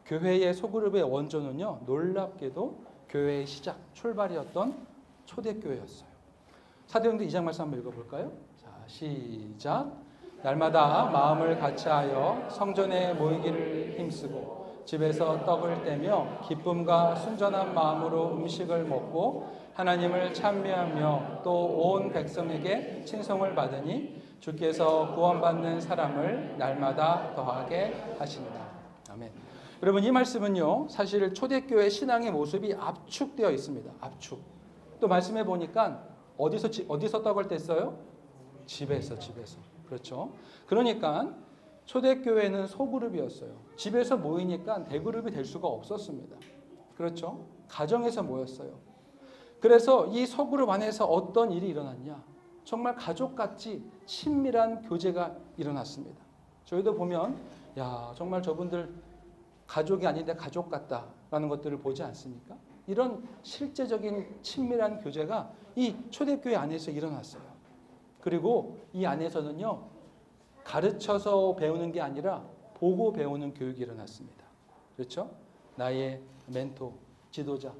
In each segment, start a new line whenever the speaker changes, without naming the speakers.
교회의 소그룹의 원조는요, 놀랍게도 교회의 시작, 출발이었던 초대교회였어요. 사도행전 2장 말씀 한번 읽어볼까요? 자, 시작. 날마다 마음을 같이하여 성전에 모이기를 힘쓰고 집에서 떡을 떼며 기쁨과 순전한 마음으로 음식을 먹고 하나님을 찬미하며 또 온 백성에게 칭송을 받으니 주께서 구원받는 사람을 날마다 더하게 하시니라. 아멘. 여러분, 이 말씀은요, 사실 초대교회 신앙의 모습이 압축되어 있습니다. 압축. 또 말씀해 보니까 어디서 떡을 뗐어요? 집에서. 그렇죠. 그러니까 초대교회는 소그룹이었어요. 집에서 모이니까 대그룹이 될 수가 없었습니다. 그렇죠. 가정에서 모였어요. 그래서 이 소그룹 안에서 어떤 일이 일어났냐? 정말 가족같이 친밀한 교제가 일어났습니다. 저희도 보면 야, 정말 저분들 가족이 아닌데 가족 같다라는 것들을 보지 않습니까? 이런 실제적인 친밀한 교제가 이 초대교회 안에서 일어났어요. 그리고 이 안에서는요, 가르쳐서 배우는 게 아니라 보고 배우는 교육이 일어났습니다. 그렇죠? 나의 멘토, 지도자,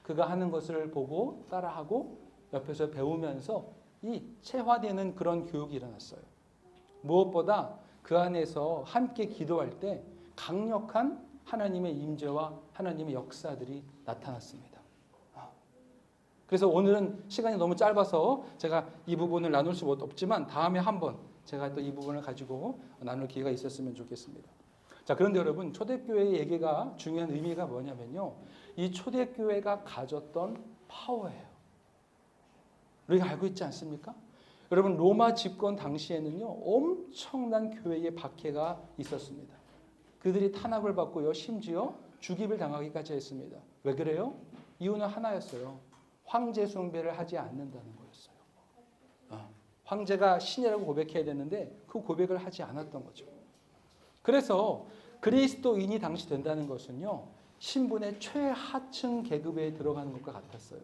그가 하는 것을 보고 따라하고 옆에서 배우면서 이 체화되는 그런 교육이 일어났어요. 무엇보다 그 안에서 함께 기도할 때 강력한 하나님의 임재와 하나님의 역사들이 나타났습니다. 그래서 오늘은 시간이 너무 짧아서 제가 이 부분을 나눌 수 없지만 다음에 한번 제가 또 이 부분을 가지고 나눌 기회가 있었으면 좋겠습니다. 자, 그런데 여러분, 초대교회의 얘기가 중요한 의미가 뭐냐면요, 이 초대교회가 가졌던 파워예요. 우리가 알고 있지 않습니까? 여러분, 로마 집권 당시에는요, 엄청난 교회의 박해가 있었습니다. 그들이 탄압을 받고요, 심지어 죽임을 당하기까지 했습니다. 왜 그래요? 이유는 하나였어요. 황제 숭배를 하지 않는다는 거였어요. 황제가 신이라고 고백해야 되는데 그 고백을 하지 않았던 거죠. 그래서 그리스도인이 당시 된다는 것은요, 신분의 최하층 계급에 들어가는 것과 같았어요.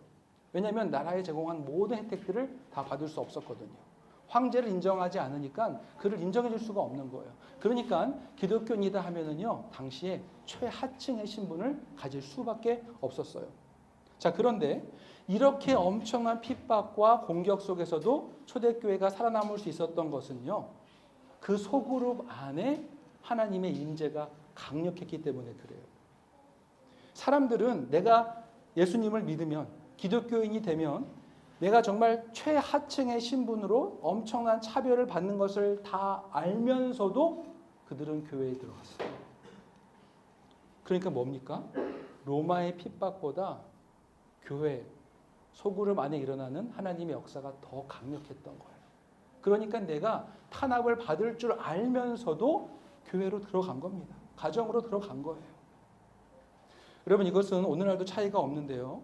왜냐하면 나라에 제공한 모든 혜택들을 다 받을 수 없었거든요. 황제를 인정하지 않으니까 그를 인정해 줄 수가 없는 거예요. 그러니까 기독교인이다 하면은요, 당시에 최하층의 신분을 가질 수밖에 없었어요. 자, 그런데 이렇게 엄청난 핍박과 공격 속에서도 초대교회가 살아남을 수 있었던 것은요, 그 소그룹 안에 하나님의 임재가 강력했기 때문에 그래요. 사람들은 내가 예수님을 믿으면, 기독교인이 되면 내가 정말 최하층의 신분으로 엄청난 차별을 받는 것을 다 알면서도 그들은 교회에 들어갔어요. 그러니까 뭡니까? 로마의 핍박보다 교회, 소그룹 안에 일어나는 하나님의 역사가 더 강력했던 거예요. 그러니까 내가 탄압을 받을 줄 알면서도 교회로 들어간 겁니다. 가정으로 들어간 거예요. 여러분, 이것은 오늘날도 차이가 없는데요.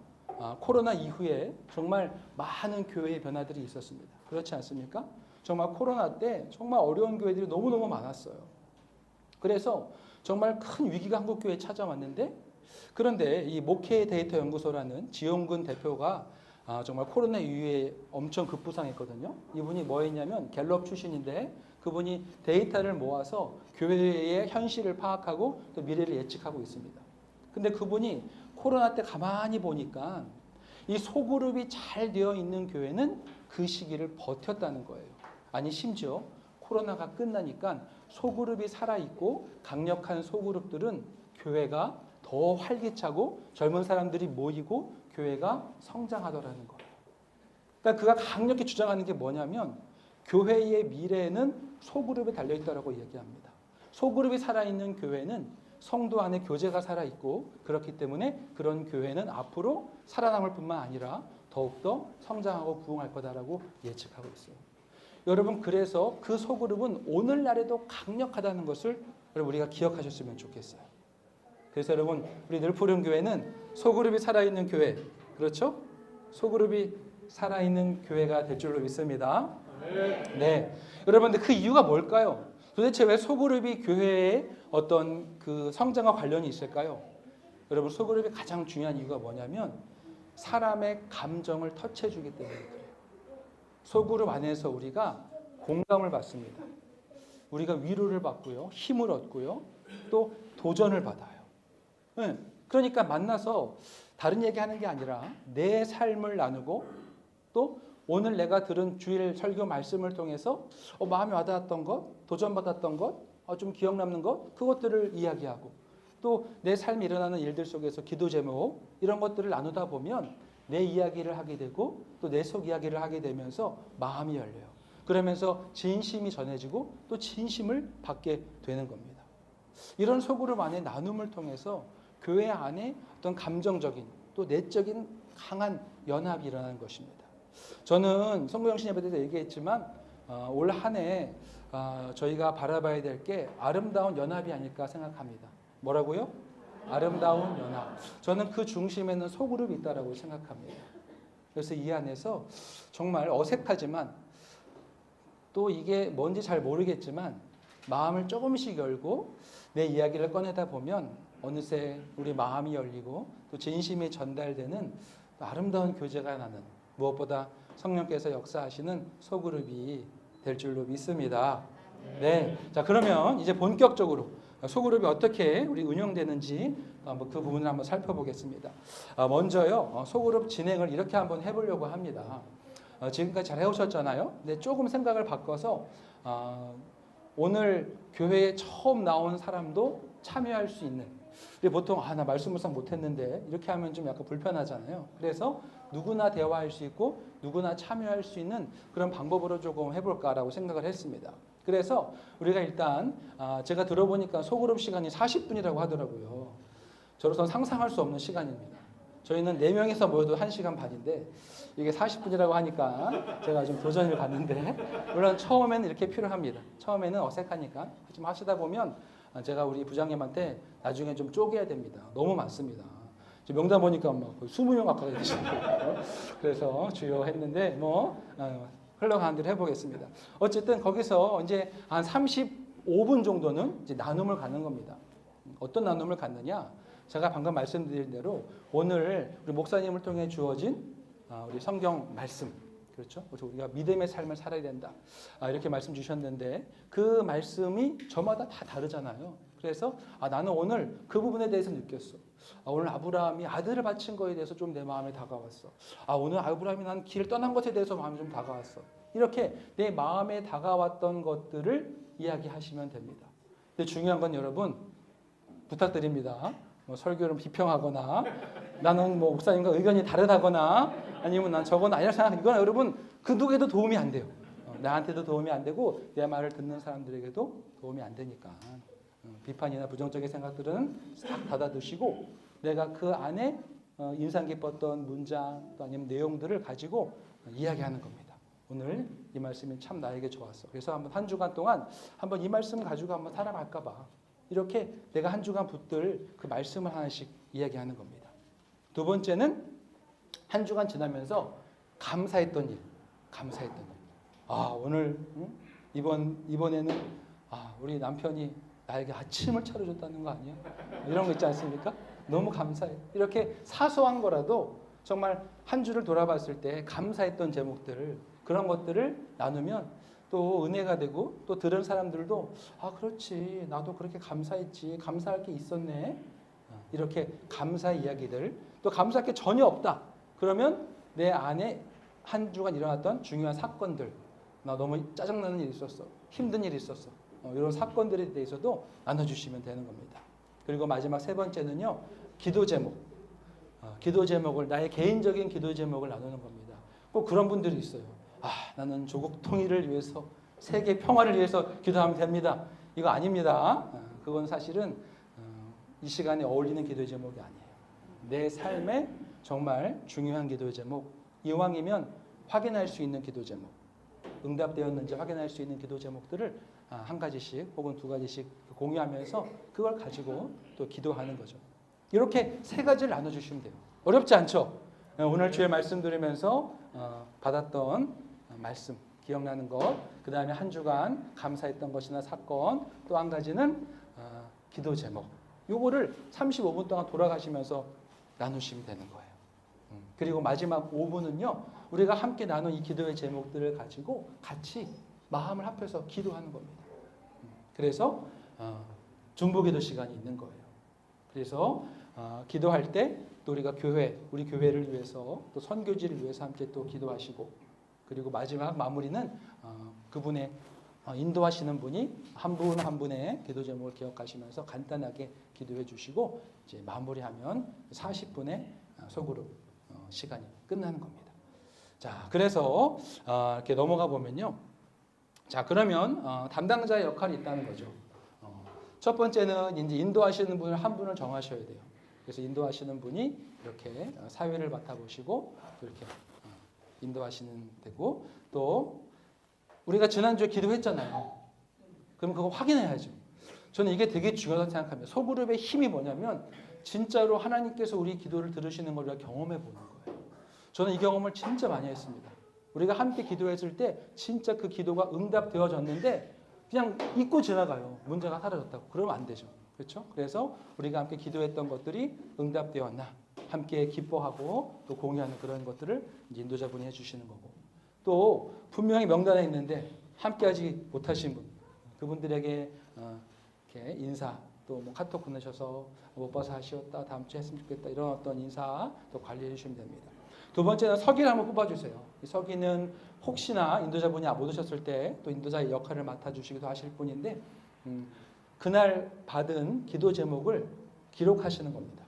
코로나 이후에 정말 많은 교회의 변화들이 있었습니다. 그렇지 않습니까? 정말 코로나 때 정말 어려운 교회들이 너무너무 많았어요. 그래서 정말 큰 위기가 한국교회에 찾아왔는데, 그런데 이 목회 데이터 연구소라는 지용근 대표가 정말 코로나 이후에 엄청 급부상했거든요. 이분이 뭐 했냐면 갤럽 출신인데 그분이 데이터를 모아서 교회의 현실을 파악하고 또 미래를 예측하고 있습니다. 근데 그분이 코로나 때 가만히 보니까 이 소그룹이 잘 되어 있는 교회는 그 시기를 버텼다는 거예요. 아니, 심지어 코로나가 끝나니까 소그룹이 살아있고 강력한 소그룹들은 교회가 더 활기차고 젊은 사람들이 모이고 교회가 성장하더라는 거예요. 그러니까 그가 강력히 주장하는 게 뭐냐면 교회의 미래는 소그룹에 달려있다고 얘기합니다. 소그룹이 살아있는 교회는 성도 안에 교제가 살아있고 그렇기 때문에 그런 교회는 앞으로 살아남을 뿐만 아니라 더욱더 성장하고 부흥할 거다라고 예측하고 있어요. 여러분, 그래서 그 소그룹은 오늘날에도 강력하다는 것을 여러분 우리가 기억하셨으면 좋겠어요. 그래서 여러분, 우리 늘푸른 교회는 소그룹이 살아있는 교회, 그렇죠? 소그룹이 살아있는 교회가 될 줄로 믿습니다. 네. 여러분, 근데 그 이유가 뭘까요? 도대체 왜 소그룹이 교회에 어떤 그 성장과 관련이 있을까요? 여러분, 소그룹의 가장 중요한 이유가 뭐냐면 사람의 감정을 터치해주기 때문에 그래요. 소그룹 안에서 우리가 공감을 받습니다. 우리가 위로를 받고요, 힘을 얻고요, 또 도전을 받아요. 네. 그러니까 만나서 다른 얘기하는 게 아니라 내 삶을 나누고 또 오늘 내가 들은 주일 설교 말씀을 통해서 마음에 와닿았던 것, 도전받았던 것, 좀 기억 남는 것, 그것들을 이야기하고 또 내 삶에 일어나는 일들 속에서 기도 제목 이런 것들을 나누다 보면 내 이야기를 하게 되고 또 내 속 이야기를 하게 되면서 마음이 열려요. 그러면서 진심이 전해지고 또 진심을 받게 되는 겁니다. 이런 소그룹 안의 나눔을 통해서 교회 안에 어떤 감정적인 또 내적인 강한 연합이 일어나는 것입니다. 저는 성구영신 예배 때도 얘기했지만 올 한 해 저희가 바라봐야 될 게 아름다운 연합이 아닐까 생각합니다. 뭐라고요? 아름다운 연합. 저는 그 중심에는 소그룹이 있다고 생각합니다. 그래서 이 안에서 정말 어색하지만 또 이게 뭔지 잘 모르겠지만 마음을 조금씩 열고 내 이야기를 꺼내다 보면 어느새 우리 마음이 열리고 또 진심이 전달되는 아름다운 교제가 나는 무엇보다 성령께서 역사하시는 소그룹이 될 줄로 믿습니다. 네. 자, 그러면 이제 본격적으로 소그룹이 어떻게 우리 운영되는지 한번 그 부분을 한번 살펴보겠습니다. 먼저요, 소그룹 진행을 이렇게 한번 해보려고 합니다. 지금까지 잘 해오셨잖아요. 근데 조금 생각을 바꿔서 오늘 교회에 처음 나온 사람도 참여할 수 있는. 보통 나 말씀을상 못했는데 이렇게 하면 좀 약간 불편하잖아요. 그래서 누구나 대화할 수 있고 누구나 참여할 수 있는 그런 방법으로 조금 해볼까라고 생각을 했습니다. 그래서 우리가 일단 제가 들어보니까 소그룹 시간이 40분이라고 하더라고요. 저로서는 상상할 수 없는 시간입니다. 저희는 4명이서 모여도 1시간 반인데 이게 40분이라고 하니까 제가 좀 도전을 받는데 물론 처음에는 이렇게 필요합니다. 처음에는 어색하니까 좀 하시다 보면 제가 우리 부장님한테 나중에 좀 쪼개야 됩니다. 너무 많습니다. 명단 보니까 막 20명 가까이 되시더라고요. 그래서 주요했는데 흘러가는 대로 해보겠습니다. 어쨌든 거기서 이제 한 35분 정도는 이제 나눔을 갖는 겁니다. 어떤 나눔을 갖느냐? 제가 방금 말씀드린 대로 오늘 우리 목사님을 통해 주어진 우리 성경 말씀, 그렇죠? 우리가 믿음의 삶을 살아야 된다. 이렇게 말씀 주셨는데 그 말씀이 저마다 다 다르잖아요. 그래서 나는 오늘 그 부분에 대해서 느꼈어. 오늘 아브라함이 아들을 바친 거에 대해서 좀 내 마음에 다가왔어. 오늘 아브라함이 난 길을 떠난 것에 대해서 마음이 좀 다가왔어. 이렇게 내 마음에 다가왔던 것들을 이야기하시면 됩니다. 근데 중요한 건 여러분 부탁드립니다. 설교를 비평하거나 나는 목사님과 의견이 다르다거나 아니면 난 저건 아니라 생각하는 이건 여러분 그 누구에도 도움이 안 돼요. 나한테도 도움이 안 되고 내 말을 듣는 사람들에게도 도움이 안 되니까 비판이나 부정적인 생각들은 싹 닫아두시고 내가 그 안에 인상 깊었던 문장 또 아니면 내용들을 가지고 이야기하는 겁니다. 오늘 이 말씀이 참 나에게 좋았어. 그래서 한번 한 주간 동안 한번 이 말씀 가지고 한번 살아갈까 봐. 이렇게 내가 한 주간 붙들 그 말씀을 하나씩 이야기하는 겁니다. 두 번째는 한 주간 지나면서 감사했던 일. 오늘 이번에는 우리 남편이 나에게 아침을 차려줬다는 거 아니야? 이런 거 있지 않습니까? 너무 감사해. 이렇게 사소한 거라도 정말 한 주를 돌아봤을 때 감사했던 제목들을 그런 것들을 나누면 또 은혜가 되고 또 들은 사람들도 그렇지 나도 그렇게 감사했지 감사할 게 있었네 이렇게 감사 이야기들 또 감사할 게 전혀 없다 그러면 내 안에 한 주간 일어났던 중요한 사건들 나 너무 짜증나는 일이 있었어 힘든 일이 있었어 이런 사건들에 대해서도 나눠주시면 되는 겁니다. 그리고 마지막 세 번째는요 기도 제목 기도 제목을 나의 개인적인 기도 제목을 나누는 겁니다. 꼭 그런 분들이 있어요. 나는 조국 통일을 위해서 세계 평화를 위해서 기도하면 됩니다. 이거 아닙니다. 그건 사실은 이 시간에 어울리는 기도 제목이 아니에요. 내 삶에 정말 중요한 기도 제목 이왕이면 확인할 수 있는 기도 제목 응답되었는지 확인할 수 있는 기도 제목들을 한 가지씩 혹은 두 가지씩 공유하면서 그걸 가지고 또 기도하는 거죠. 이렇게 세 가지를 나눠주시면 돼요. 어렵지 않죠? 오늘 주의 말씀 들으면서 받았던 말씀 기억나는 것, 그 다음에 한 주간 감사했던 것이나 사건, 또 한 가지는 기도 제목. 요거를 35분 동안 돌아가시면서 나누시면 되는 거예요. 그리고 마지막 5분은요, 우리가 함께 나눈 이 기도의 제목들을 가지고 같이 마음을 합해서 기도하는 겁니다. 그래서 중보기도 시간이 있는 거예요. 그래서 기도할 때 또 우리가 우리 교회를 위해서 또 선교지를 위해서 함께 또 기도하시고 그리고 마지막 마무리는 그분의 인도하시는 분이 한 분 한 분의 기도 제목을 기억하시면서 간단하게 기도해 주시고 이제 마무리하면 40분의 소그룹 시간이 끝나는 겁니다. 자, 그래서 이렇게 넘어가 보면요. 자, 그러면 담당자의 역할이 있다는 거죠. 첫 번째는 이제 인도하시는 분을 한 분을 정하셔야 돼요. 그래서 인도하시는 분이 이렇게 사회를 맡아보시고 이렇게 인도하시는 되고 또 우리가 지난주에 기도했잖아요. 그럼 그거 확인해야죠. 저는 이게 되게 중요하다고 생각합니다. 소그룹의 힘이 뭐냐면 진짜로 하나님께서 우리 기도를 들으시는 걸 우리가 경험해 보는 거예요. 저는 이 경험을 진짜 많이 했습니다. 우리가 함께 기도했을 때 진짜 그 기도가 응답되어졌는데 그냥 잊고 지나가요. 문제가 사라졌다고. 그러면 안 되죠. 그렇죠? 그래서 우리가 함께 기도했던 것들이 응답되었나 함께 기뻐하고 또 공유하는 그런 것들을 이제 인도자분이 해주시는 거고 또 분명히 명단에 있는데 함께하지 못하신 분 그분들에게 이렇게 인사 또 뭐 카톡 보내셔서 못 봐서 아쉬웠다 다음 주에 했으면 좋겠다 이런 어떤 인사 또 관리해 주시면 됩니다. 두 번째는 서기를 한번 뽑아주세요. 이 서기는 혹시나 인도자분이 못 오셨을 때 또 인도자의 역할을 맡아주시기도 하실 분인데 그날 받은 기도 제목을 기록하시는 겁니다.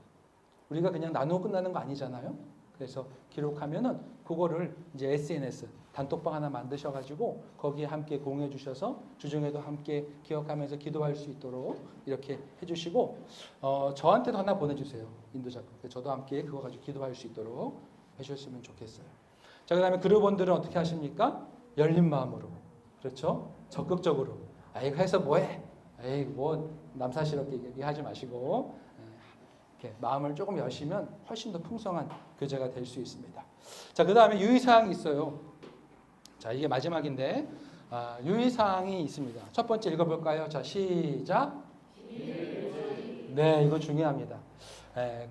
우리가 그냥 나누고 끝나는 거 아니잖아요. 그래서 기록하면은 그거를 이제 SNS 단톡방 하나 만드셔가지고 거기에 함께 공유해 주셔서 주중에도 함께 기억하면서 기도할 수 있도록 이렇게 해주시고 저한테도 하나 보내주세요. 인도자분. 저도 함께 그거 가지고 기도할 수 있도록 해주셨으면 좋겠어요. 자, 그다음에 그룹원들은 어떻게 하십니까? 열린 마음으로, 그렇죠? 적극적으로. 이거 해서 뭐해? 뭐 남사스럽게 얘기하지 마시고 이렇게 마음을 조금 여시면 훨씬 더 풍성한 교제가 될 수 있습니다. 자, 그다음에 유의사항이 있어요. 자, 이게 마지막인데 유의사항이 있습니다. 첫 번째 읽어볼까요? 자, 시작. 네, 이거 중요합니다.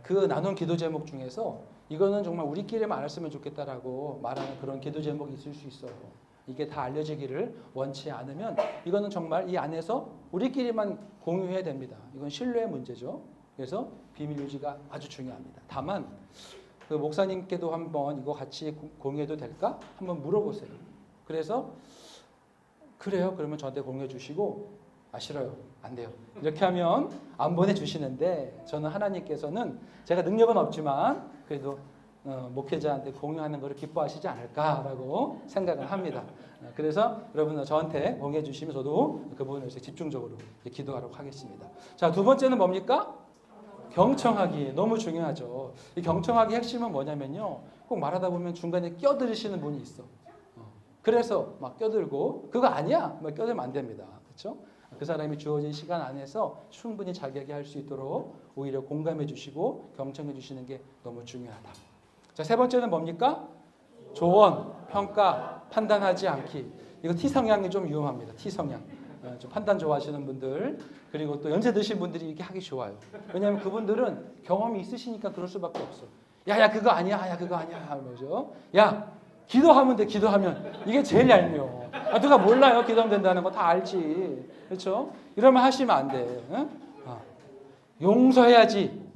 그 나눈 기도 제목 중에서 이거는 정말 우리끼리만 알았으면 좋겠다라고 말하는 그런 기도 제목이 있을 수 있어요. 이게 다 알려지기를 원치 않으면 이거는 정말 이 안에서 우리끼리만 공유해야 됩니다. 이건 신뢰의 문제죠. 그래서 비밀 유지가 아주 중요합니다. 다만 그 목사님께도 한번 이거 같이 공유해도 될까? 한번 물어보세요. 그래서 그래요. 그러면 저한테 공유해 주시고 싫어요. 안 돼요. 이렇게 하면 안 보내주시는데 저는 하나님께서는 제가 능력은 없지만 그래도 목회자한테 공유하는 것을 기뻐하시지 않을까라고 생각을 합니다. 그래서 여러분 저한테 공유해 주시면 저도 그 부분을 집중적으로 기도하도록 하겠습니다. 자, 두 번째는 뭡니까? 경청하기. 너무 중요하죠. 이 경청하기 핵심은 뭐냐면요. 꼭 말하다 보면 중간에 껴들으시는 분이 있어. 그래서 막 껴들고 그거 아니야. 막 껴들면 안 됩니다. 그렇죠? 그 사람이 주어진 시간 안에서 충분히 자기 할 수 있도록 오히려 공감해 주시고 경청해 주시는 게 너무 중요하다. 자, 세 번째는 뭡니까? 조언, 평가, 판단하지 않기. 이거 T 성향이 좀 위험합니다. T 성향. 좀 판단 좋아하시는 분들 그리고 또 연세 드신 분들이 이렇게 하기 좋아요. 왜냐하면 그분들은 경험이 있으시니까 그럴 수밖에 없어. 야 그거 아니야. 야 그거 아니야. 하면서 야 기도하면 돼. 기도하면 이게 제일 얄미워. 누가 몰라요. 기도하면 된다는 거 다 알지. 그렇죠? 이러면 하시면 안 돼. 용서해야지.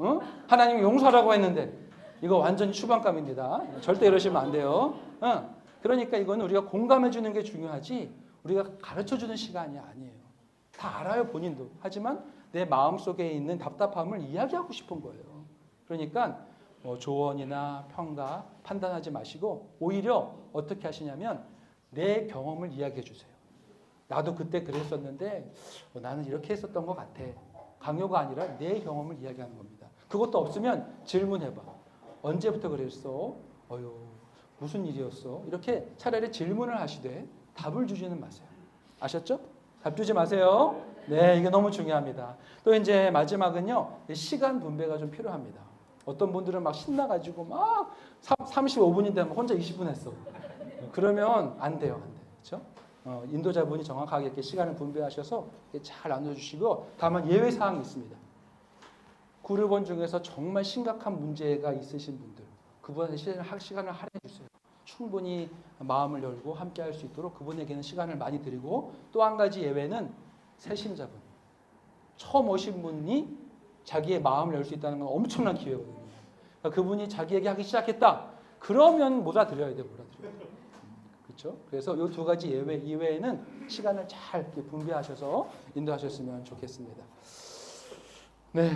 하나님이 용서하라고 했는데 이거 완전히 추방감입니다. 절대 이러시면 안 돼요. 그러니까 이건 우리가 공감해 주는 게 중요하지 우리가 가르쳐 주는 시간이 아니에요. 다 알아요. 본인도. 하지만 내 마음속에 있는 답답함을 이야기하고 싶은 거예요. 그러니까 조언이나 평가 판단하지 마시고 오히려 어떻게 하시냐면 내 경험을 이야기해 주세요. 나도 그때 그랬었는데 나는 이렇게 했었던 것 같아. 강요가 아니라 내 경험을 이야기하는 겁니다. 그것도 없으면 질문해봐. 언제부터 그랬어? 무슨 일이었어? 이렇게 차라리 질문을 하시되 답을 주지는 마세요. 아셨죠? 답 주지 마세요. 네, 이게 너무 중요합니다. 또 이제 마지막은요. 시간 분배가 좀 필요합니다. 어떤 분들은 막 신나가지고 막 35분인데 혼자 20분 했어. 그러면 안 돼요. 그렇죠? 인도자분이 정확하게 이렇게 시간을 분배하셔서 잘 나눠주시고 다만 예외사항이 있습니다. 그룹원 중에서 정말 심각한 문제가 있으신 분들 그분한테 시간을 할애해 주세요. 충분히 마음을 열고 함께 할 수 있도록 그분에게는 시간을 많이 드리고 또 한 가지 예외는 새신자분 처음 오신 분이 자기의 마음을 열 수 있다는 건 엄청난 기회거든요. 그러니까 그분이 자기에게 하기 시작했다. 그러면 몰아드려야 돼요. 몰아드려야 돼요. 그렇죠? 그래서 이 두 가지 예외 이외에는 시간을 잘 이렇게 분배하셔서 인도하셨으면 좋겠습니다. 네,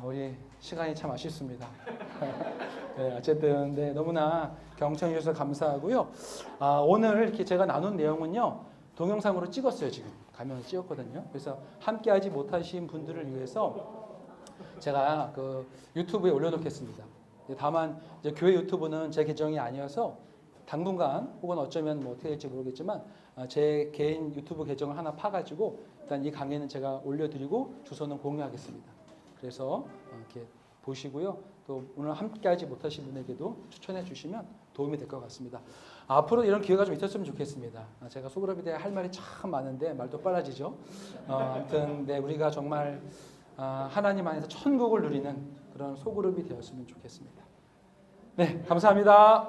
우리 시간이 참 아쉽습니다. 네, 어쨌든 네, 너무나 경청해 주셔서 감사하고요. 오늘 이렇게 제가 나눈 내용은요, 동영상으로 찍었어요. 지금 가면서 찍었거든요. 그래서 함께하지 못하신 분들을 위해서 제가 그 유튜브에 올려놓겠습니다. 다만 이제 교회 유튜브는 제 계정이 아니어서 당분간 혹은 어쩌면 뭐 어떻게 될지 모르겠지만 제 개인 유튜브 계정을 하나 파가지고 일단 이 강의는 제가 올려드리고 주소는 공유하겠습니다. 그래서 이렇게 보시고요. 또 오늘 함께하지 못하신 분에게도 추천해 주시면 도움이 될 것 같습니다. 앞으로 이런 기회가 좀 있었으면 좋겠습니다. 제가 소그룹에 대해 할 말이 참 많은데 말도 빨라지죠. 아무튼 네, 우리가 정말 하나님 안에서 천국을 누리는 그런 소그룹이 되었으면 좋겠습니다. 네, 감사합니다.